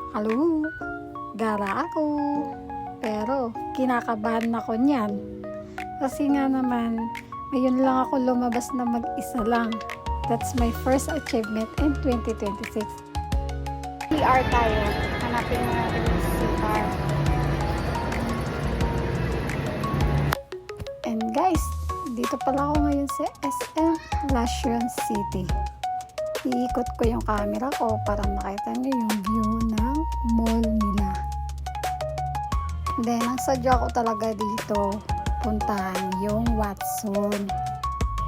Hello, gara ako. Pero kinakabahan ako niyan. Kasi nga naman, ngayon lang ako lumabas na mag-isa lang. That's my first achievement in 2026. CR tayo. Hanapin mo natin yung CR. And guys, dito pala ako ngayon sa SM Lasyon City. Iikot ko yung camera ko para makita nyo yung view ng mall nila. Then, ang sadya ko talaga dito, puntahan yung Watson.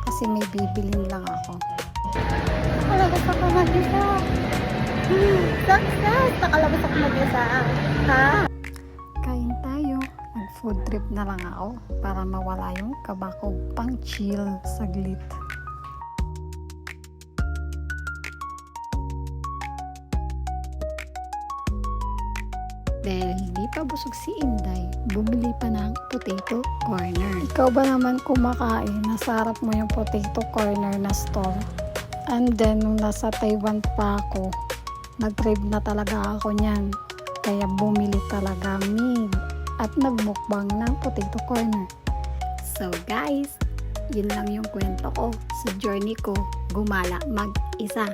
Kasi may bibilin lang ako. Nakalabas ako mag-isa. Success! Nakalabas ako mag-isa. Ha? Kain tayo. Nag-food trip na lang ako para mawala yung kaba ko pang chill saglit. Dahil hindi pa busog si Inday, bumili pa ng potato corner. Ikaw ba naman kumakain, nasarap mo yung potato corner na store? And then, nung nasa Taiwan pa ako, nag-crave na talaga ako niyan. Kaya bumili talaga kami at nagmukbang ng potato corner. So guys, yun lang yung kwento ko sa journey ko gumala mag-isa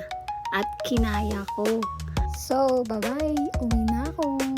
at kinaya ko. So, bye-bye! Uwi na ako!